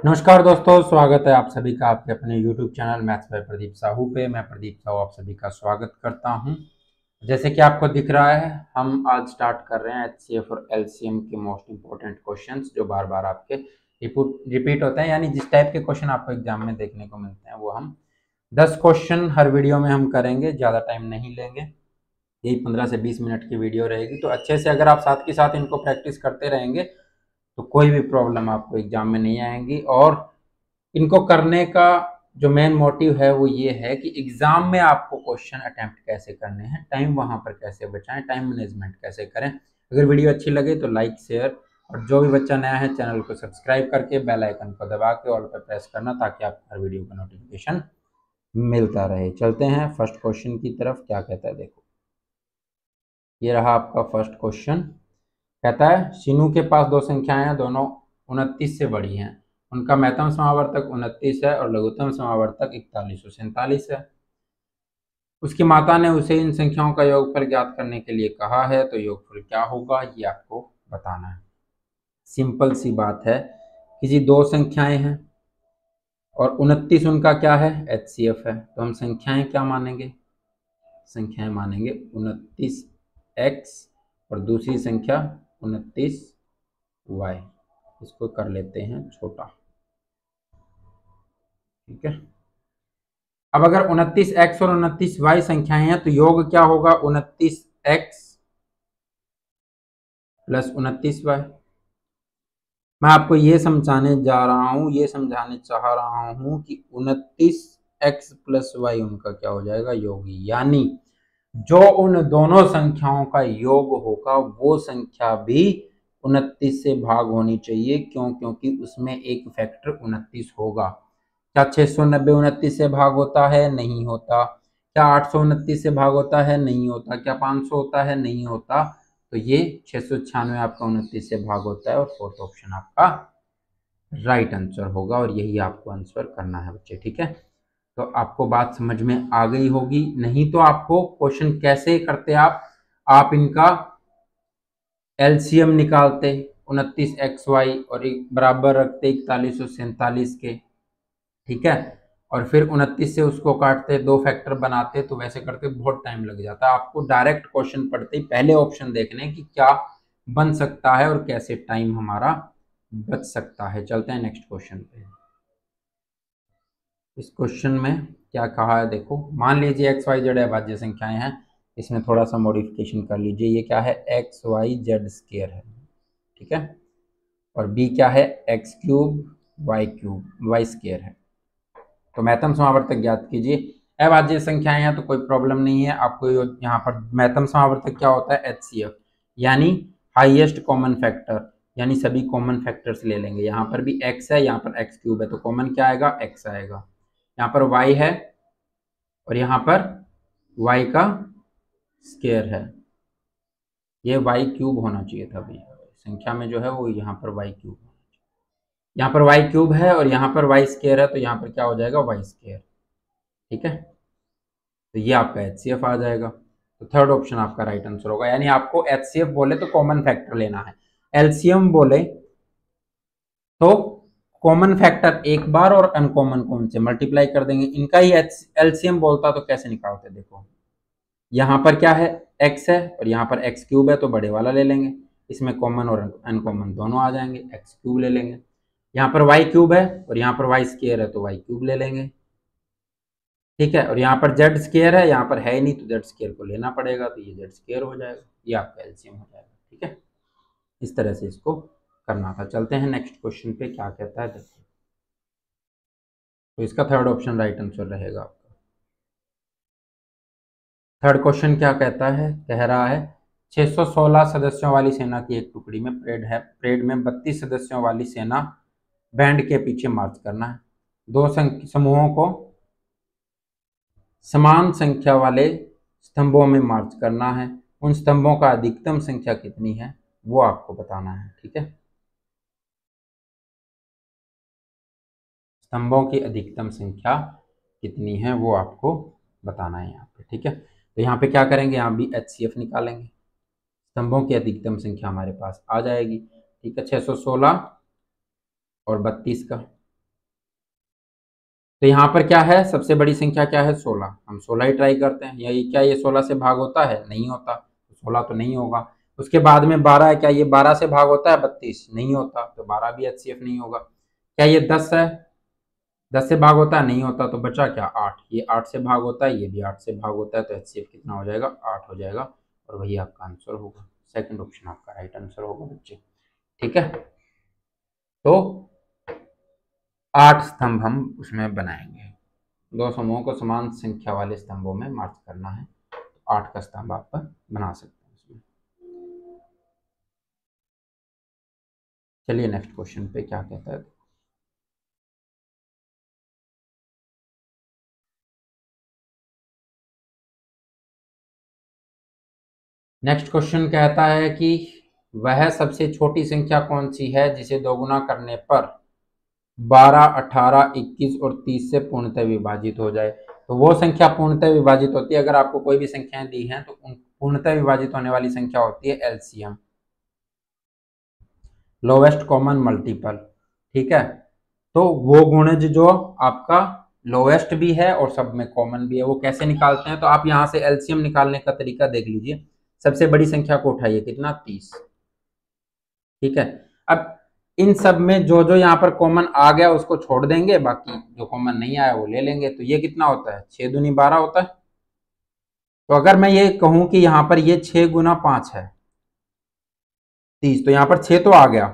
नमस्कार दोस्तों, स्वागत है आप सभी का आपके अपने YouTube channel maths by Pradeep Sahu पे। मैं प्रदीप साहू आप सभी का स्वागत करता हूं। जैसे कि आपको दिख रहा है, हम आज स्टार्ट कर रहे हैं HCF और LCM के मोस्ट इंपॉर्टेंट क्वेश्चंस जो बार बार आपके रिपीट होते हैं, यानी जिस टाइप के क्वेश्चन आपको एग्जाम में देखने को मिलते हैं वो हम 10 क्वेश्चन हर वीडियो में हम करेंगे। ज़्यादा टाइम नहीं लेंगे, यही 15 से 20 मिनट की वीडियो रहेगी। तो अच्छे से अगर आप साथ के साथ इनको प्रैक्टिस करते रहेंगे तो कोई भी प्रॉब्लम आपको एग्जाम में नहीं आएंगी। और इनको करने का जो मेन मोटिव है वो ये है कि एग्जाम में आपको क्वेश्चन अटेम्प्ट कैसे करने हैं, टाइम वहां पर कैसे बचाएं, टाइम मैनेजमेंट कैसे करें। अगर वीडियो अच्छी लगे तो लाइक शेयर, और जो भी बच्चा नया है चैनल को सब्सक्राइब करके बेल आइकन को दबा के ऑल पर प्रेस करना, ताकि आपको हर वीडियो का नोटिफिकेशन मिलता रहे। चलते हैं फर्स्ट क्वेश्चन की तरफ। क्या कहता है देखो, ये रहा आपका फर्स्ट क्वेश्चन। कहता है शीनू के पास दो संख्याएं हैं, दोनों 29 से बड़ी हैं। उनका महत्तम समावर्तक 29 है और लघुत्तम समावर्तक 41 और 47 है। उसकी माता ने उसे इन संख्याओं का योगफल ज्ञात करने के लिए कहा है, तो योगफल क्या होगा ये आपको बताना है। सिंपल सी बात है, किसी दो संख्याएं हैं और 29 उनका क्या है, HCF है, तो हम संख्याएं क्या मानेंगे, संख्याएं मानेंगे 29x और दूसरी संख्या 29y। इसको कर लेते हैं छोटा, ठीक है। अब अगर 29x और 29y संख्याएं हैं तो योग क्या होगा, 29x प्लस 29y। मैं आपको ये समझाने जा रहा हूं, ये समझाने चाह रहा हूं कि 29x प्लस y उनका क्या हो जाएगा, योगी। यानी जो उन दोनों संख्याओं का योग होगा वो संख्या भी 29 से भाग होनी चाहिए। क्यों? क्योंकि उसमें एक फैक्टर 29 होगा। क्या 690 29 से भाग होता है? नहीं होता। क्या 829 से भाग होता है? नहीं होता। क्या 500 होता है? नहीं होता। तो ये 696 आपका 29 से भाग होता है और फोर्थ ऑप्शन आपका राइट आंसर होगा। और यही आपको आंसर करना है बच्चे, ठीक है। तो आपको बात समझ में आ गई होगी। नहीं तो आपको क्वेश्चन कैसे करते आप इनका एलसीएम निकालते 29xy और एक बराबर रखते 41 और 47 के, ठीक है। और फिर 29 से उसको काटते, दो फैक्टर बनाते, तो वैसे करते बहुत टाइम लग जाता। आपको डायरेक्ट क्वेश्चन पढ़ते ही पहले ऑप्शन देखने कि क्या बन सकता है और कैसे टाइम हमारा बच सकता है। चलते हैं नेक्स्ट क्वेश्चन पे। इस क्वेश्चन में क्या कहा है देखो, मान लीजिए एक्स वाई जेड अभाज्य संख्याएं हैं, इसमें थोड़ा सा मॉडिफिकेशन कर लीजिए। ये क्या है, एक्स वाई जेड स्क्वायर है, ठीक है। और बी क्या है, एक्स क्यूब वाई स्क्वायर है। तो महत्तम समावर्तक ज्ञात कीजिए। अभाज्य संख्याएं हैं तो कोई प्रॉब्लम नहीं है। आपको यहाँ पर महत्तम समावर्तक क्या होता है, HCF, यानी हाईएस्ट कॉमन फैक्टर, यानी सभी कॉमन फैक्टर्स ले लेंगे। यहाँ पर भी x है, यहाँ पर x क्यूब है, तो कॉमन क्या आएगा, x आएगा। यहाँ पर y है और यहाँ पर y का स्क्वायर है। ये y क्यूब होना चाहिए था भैया, संख्या में जो है वो यहाँ पर y क्यूब, यहाँ पर y क्यूब है और यहाँ पर y स्क्वायर है, तो यहाँ पर क्या हो जाएगा, y स्क्वायर, ठीक है। तो ये आपका HCF आ जाएगा। तो थर्ड ऑप्शन आपका राइट आंसर होगा। यानी आपको HCF बोले तो कॉमन फैक्टर लेना है, LCM बोले तो कॉमन फैक्टर एक बार और अनकॉमन कौन से मल्टीप्लाई कर देंगे। इनका ही LCM बोलता तो कैसे निकालते, देखो यहाँ पर क्या है, x है और यहाँ पर x क्यूब है, तो बड़े वाला ले लेंगे। इसमें कॉमन और अनकॉमन दोनों आ जाएंगे, x क्यूब ले लेंगे। यहाँ पर y क्यूब है और यहाँ पर y स्क्वायर है, तो y क्यूब ले लेंगे, ठीक है। और यहाँ पर जेड स्क्वायर है, यहाँ पर है ही नहीं, तो जेड स्क्वायर को लेना पड़ेगा, तो ये जेड स्क्वायर हो जाएगा, ये आपका एलसीएम हो जाएगा, ठीक है। इस तरह से इसको करना था। चलते हैं नेक्स्ट क्वेश्चन पे, क्या कहता है देखो। तो इसका थर्ड ऑप्शन राइट आंसर रहेगा आपका। थर्ड क्वेश्चन क्या कहता है, कह रहा है 616 सदस्यों वाली सेना की एक टुकड़ी में परेड है। परेड में 32 सदस्यों वाली सेना बैंड के पीछे मार्च करना है। दो समूहों को समान संख्या वाले स्तंभों में मार्च करना है। उन स्तंभों का अधिकतम संख्या कितनी है वो आपको बताना है, ठीक है। स्तंभों की अधिकतम संख्या कितनी है वो आपको बताना है यहाँ पे, ठीक है। तो यहाँ पे क्या करेंगे, यहाँ भी HCF निकालेंगे। स्तंभों की अधिकतम संख्या हमारे पास आ जाएगी, ठीक है, 616 और 32 का। तो यहाँ पर क्या है, सबसे बड़ी संख्या क्या है 16, हम 16 ही ट्राई करते हैं। या क्या ये 16 से भाग होता है, नहीं होता, तो 16 तो नहीं होगा। उसके बाद में 12 है, क्या ये 12 से भाग होता है 32, नहीं होता, तो 12 भी HCF नहीं होगा। क्या ये 10 है, 10 से भाग होता है, नहीं होता, तो बचा क्या 8, ये 8 से भाग होता है, ये भी 8 से भाग होता है, तो HCF कितना हो जाएगा 8 हो जाएगा, और वही आपका आंसर होगा। सेकंड ऑप्शन आपका राइट आंसर होगा बच्चे, ठीक है। तो 8 स्तंभ हम उसमें बनाएंगे, दो समूहों को समान संख्या वाले स्तंभों में मार्च करना है, तो 8 का स्तंभ आप बना सकते हैं उसमें। चलिए नेक्स्ट क्वेश्चन पे क्या कहता है। नेक्स्ट क्वेश्चन कहता है कि वह सबसे छोटी संख्या कौन सी है जिसे दोगुना करने पर 12, 18, 21 और 30 से पूर्णतः विभाजित हो जाए। तो वो संख्या पूर्णतः विभाजित होती है, अगर आपको कोई भी संख्याएं दी हैं तो उन पूर्णतः विभाजित होने वाली संख्या होती है LCM, लोवेस्ट कॉमन मल्टीपल, ठीक है। तो वो गुणज जो आपका लोवेस्ट भी है और सब में कॉमन भी है, वो कैसे निकालते हैं, तो आप यहाँ से LCM निकालने का तरीका देख लीजिए। सबसे बड़ी संख्या को उठाइए, कितना 30, ठीक है। अब इन सब में जो जो यहाँ पर कॉमन आ गया उसको छोड़ देंगे, बाकी जो कॉमन नहीं आया वो ले लेंगे। तो ये कितना होता है, 6 दूनी 12 होता है। तो अगर मैं ये कहूं कि यहाँ पर ये 6 गुना 5 है 30, तो यहाँ पर 6 तो आ गया,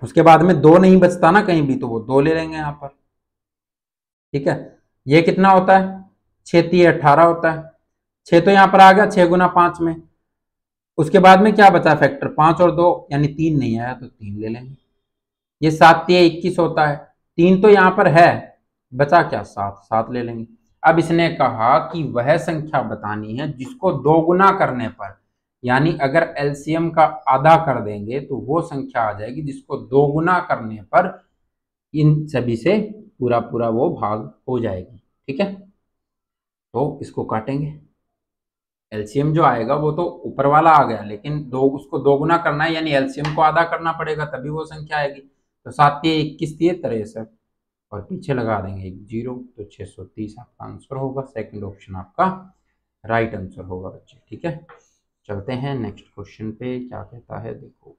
उसके बाद में 2 नहीं बचता ना कहीं भी, तो वो 2 ले लेंगे यहाँ पर, ठीक है। ये कितना होता है, 6 3 18 होता है, 6 तो यहाँ पर आ गया 6 गुना 5 में। उसके बाद में क्या बचा फैक्टर, 5 और 2 यानी 3 नहीं आया, तो 3 ले लेंगे। ये 7 3 21 होता है, 3 तो यहाँ पर है, बचा क्या 7, 7 ले लेंगे। अब इसने कहा कि वह संख्या बतानी है जिसको दो गुना करने पर, यानी अगर LCM का आधा कर देंगे तो वो संख्या आ जाएगी जिसको दो गुना करने पर इन सभी से पूरा पूरा वो भाग हो जाएगी, ठीक है। तो इसको काटेंगे, LCM जो आएगा वो तो ऊपर वाला आ गया, लेकिन उसको दो गुना करना है, यानी LCM को आधा करना पड़ेगा तभी वो संख्या आएगी। तो 7 3 21 3 63, और पीछे लगा देंगे एक 0, तो 630 आपका आंसर होगा। सेकंड ऑप्शन आपका राइट आंसर होगा बच्चे, ठीक है। चलते हैं नेक्स्ट क्वेश्चन पे, क्या कहता है देखो।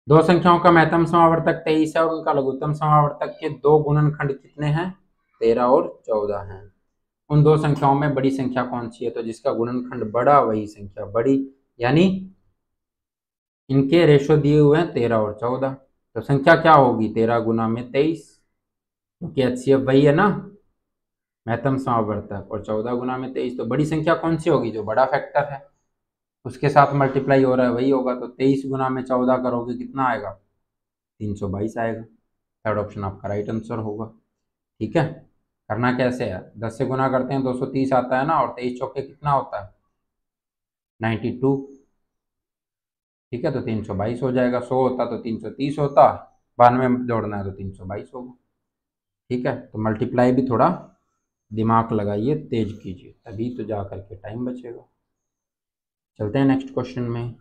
दो संख्याओं का महत्तम समावर्तक 23 है और उनका लघुत्तम समावर्तक के दो गुणनखंड कितने हैं, 13 और 14 हैं। उन दो संख्याओं में बड़ी संख्या कौन सी है, तो जिसका गुणनखंड बड़ा वही संख्या बड़ी, यानी इनके रेशो दिए हुए हैं 13 और 14। तो संख्या क्या होगी, 13 गुना में 23, क्योंकि HCF वही है ना महत्तम समावर्तक, और 14 गुना में 23, तो बड़ी संख्या कौन सी होगी, जो बड़ा फैक्टर है उसके साथ मल्टीप्लाई हो रहा है वही होगा। तो 23 गुना में 14 करोगे कितना आएगा, 322 आएगा। थर्ड ऑप्शन आपका राइट आंसर होगा, ठीक है। करना कैसे है, 10 से गुना करते हैं 230 आता है ना, और 23 चौके कितना होता है 92, ठीक है। तो 322 हो जाएगा, 100 होता तो 330 होता, 92 में जोड़ना है तो 322 होगा, ठीक है। तो मल्टीप्लाई भी थोड़ा दिमाग लगाइए, तेज कीजिए, तभी तो जा करके टाइम बचेगा। चलते हैं नेक्स्ट क्वेश्चन में।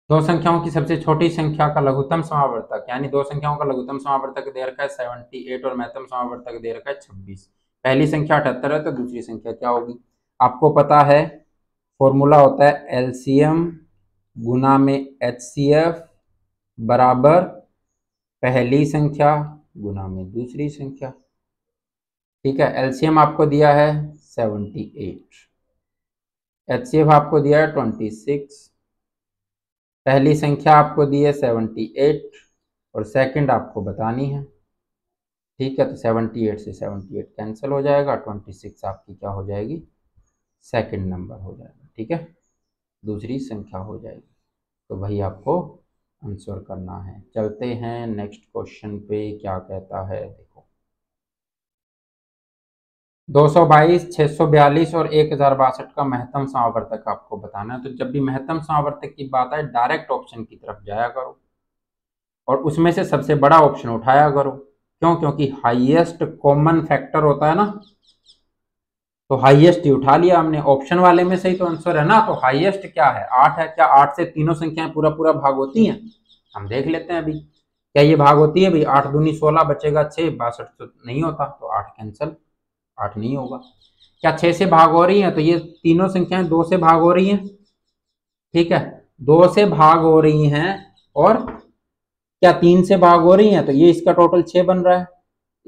दो संख्याओं की सबसे छोटी संख्या का लघुत्तम समावर्तक, यानी दो संख्याओं का लघुत्तम समावर्तक दे रखा है 78 और महत्तम समावर्तक दे रखा है 26। पहली संख्या 78 है तो दूसरी संख्या क्या होगी, आपको पता है फॉर्मूला होता है LCM गुना में HCF बराबर पहली संख्या गुना में दूसरी संख्या, ठीक है। LCM आपको दिया है 78, HCF आपको दिया है 26, पहली संख्या आपको दी है 78 और सेकंड आपको बतानी है, ठीक है। तो 78 से 78 कैंसिल हो जाएगा, 26 आपकी क्या हो जाएगी, सेकंड नंबर हो जाएगा, ठीक है, दूसरी संख्या हो जाएगी। तो वही आपको आंसर करना है। चलते हैं नेक्स्ट क्वेश्चन पे, क्या कहता है देखो। 222, 642 और 1062 का महत्तम समावर्तक आपको बताना है। तो जब भी महत्तम समावर्तक की बात आए डायरेक्ट ऑप्शन की तरफ जाया करो और उसमें से सबसे बड़ा ऑप्शन उठाया करो, क्यों, क्योंकि हाईएस्ट कॉमन फैक्टर होता है ना, तो हाईएस्ट ही उठा लिया हमने, ऑप्शन वाले में से ही तो आंसर है ना। तो हाईएस्ट क्या है, 8 है। क्या 8 से तीनों संख्याएं पूरा पूरा भाग होती हैं? हम देख लेते हैं अभी, क्या ये भाग होती है भाई? 8 दूनी 16 बचेगा 6, 62 तो नहीं होता, तो 8 कैंसिल, 8 नहीं होगा। क्या 6 से भाग हो रही है? तो ये तीनों संख्याएं 2 से भाग हो रही हैं, ठीक है, 2 से भाग हो रही हैं। और क्या 3 से भाग हो रही हैं? तो ये इसका टोटल 6 बन रहा है,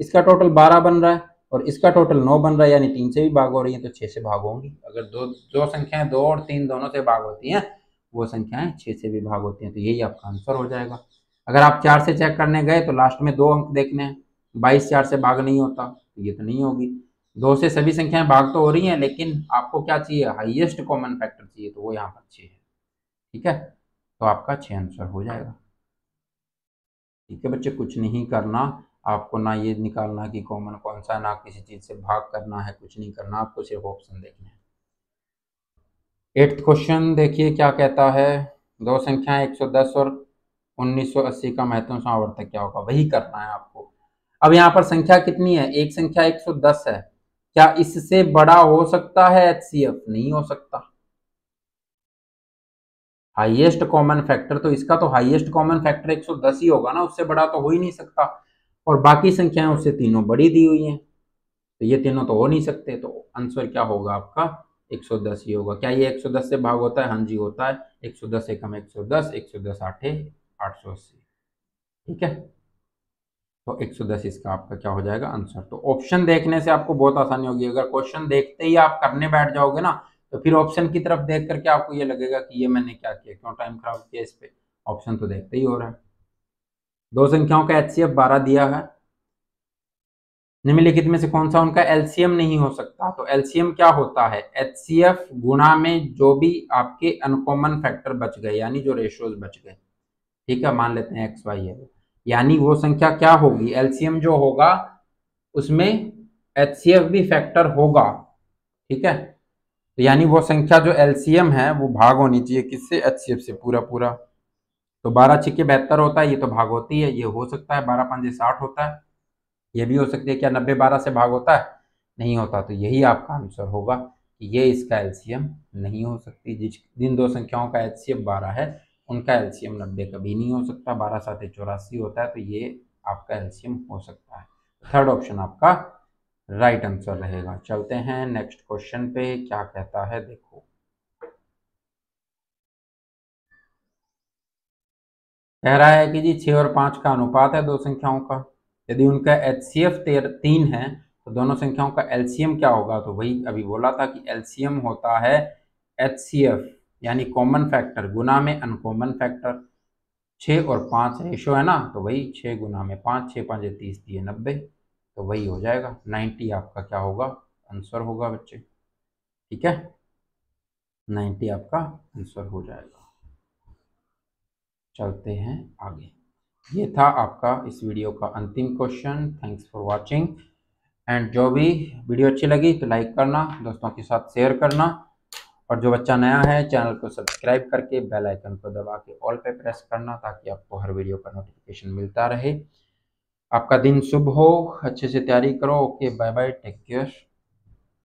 इसका टोटल 12 बन रहा है, और इसका टोटल 9 बन रहा है, यानी 3 से भी भाग हो रही है तो 6 से भाग होंगी। अगर दो जो संख्याएं 2 और 3 दोनों से भाग होती हैं, वो संख्याएं 6 से भी भाग होती हैं, तो यही आपका आंसर हो जाएगा। अगर आप 4 से चेक करने गए तो लास्ट में 2 अंक देखने हैं, 22 4 से भाग नहीं होता, तो ये तो नहीं होगी। 2 से सभी संख्याएं भाग तो हो रही हैं, लेकिन आपको क्या चाहिए? हाईएस्ट कॉमन फैक्टर चाहिए, तो वो यहाँ पर 6 है, ठीक है। तो आपका 6 आंसर हो जाएगा, ठीक है बच्चे। कुछ नहीं करना आपको, ना ये निकालना कि कॉमन कौन सा है, ना किसी चीज से भाग करना है, कुछ नहीं करना, आपको सिर्फ ऑप्शन देखने हैं। 8th क्वेश्चन देखिए क्या कहता है। दो संख्याएं 110 और 1980 का महत्तम आवर्तक क्या होगा, वही करना है आपको। अब यहाँ पर संख्या कितनी है? एक संख्या 110 है, क्या इससे बड़ा हो सकता है एचसीएफ? नहीं हो सकता। हाईएस्ट कॉमन फैक्टर तो इसका, तो हाईएस्ट कॉमन फैक्टर 110 ही होगा ना, उससे बड़ा तो हो ही नहीं सकता। और बाकी संख्याएं उससे तीनों बड़ी दी हुई हैं, तो ये तीनों तो हो नहीं सकते, तो आंसर क्या होगा आपका? 110 ही होगा। क्या ये 110 से भाग होता है? हाँ जी होता है। 110 एकम 110, 110 आठे 880, ठीक है। तो 110 इसका आपका क्या हो जाएगा आंसर। तो ऑप्शन देखने से आपको बहुत आसानी होगी। अगर क्वेश्चन देखते ही आप करने बैठ जाओगे ना, तो फिर ऑप्शन की तरफ देख करके आपको ये लगेगा कि ये मैंने क्या किया, क्यों टाइम खराब किया इस पे। ऑप्शन तो देखते ही हो रहा है। दो संख्याओं का एचसीएफ 12 दिया है, निम्नलिखित में से कौन सा उनका एलसीएम नहीं हो सकता? तो एलसीएम क्या होता है? एचसीएफ गुणा में जो भी आपके अनकॉमन फैक्टर बच गए, यानी जो रेशियोज बच गए, ठीक है, मान लेते हैं एक्स वाई है, यानी वो संख्या क्या होगी? एलसीएम जो होगा उसमें एचसीएफ भी फैक्टर होगा, ठीक है। तो यानी वो संख्या जो एलसीएम है वो भाग होनी चाहिए किससे? एचसीएफ से पूरा पूरा। तो 12 छिके 72 होता है, ये तो भाग होती है, ये हो सकता है। 12 पंजे 60 होता है, ये भी हो सकती है। क्या 90 12 से भाग होता है? नहीं होता, तो यही आपका आंसर होगा कि ये इसका एलसीएम नहीं हो सकती। जिन दो संख्याओं का एचसीएफ 12 है, उनका एलसीएम 90 कभी नहीं हो सकता। 12 7 84 होता है, तो ये आपका एलसीएम हो सकता है। थर्ड ऑप्शन आपका राइट आंसर रहेगा। चलते हैं नेक्स्ट क्वेश्चन पे, क्या कहता है देखो। कह रहा है कि जी 6 और 5 का अनुपात है दो संख्याओं का, यदि उनका एचसीएफ 3 है, तो दोनों संख्याओं का एलसीएम क्या होगा? तो वही अभी बोला था कि एलसीएम होता है एचसीएफ, यानी कॉमन फैक्टर गुना में अनकॉमन फैक्टर। 6 और 5 रेशो है ना, तो वही 6 गुना में 5, 6 5 30 दिए 90, तो वही हो जाएगा 90। आपका क्या होगा आंसर होगा बच्चे, ठीक है, 90 आपका आंसर हो जाएगा। चलते हैं आगे। ये था आपका इस वीडियो का अंतिम question. Thanks for watching. And जो भी वीडियो अच्छी लगी तो लाइक करना, दोस्तों के साथ शेयर करना, और जो बच्चा नया है चैनल को सब्सक्राइब करके बेल आइकन को दबा के ऑल पे प्रेस करना, ताकि आपको हर वीडियो का नोटिफिकेशन मिलता रहे। आपका दिन शुभ हो, अच्छे से तैयारी करो। Okay, bye bye, take care.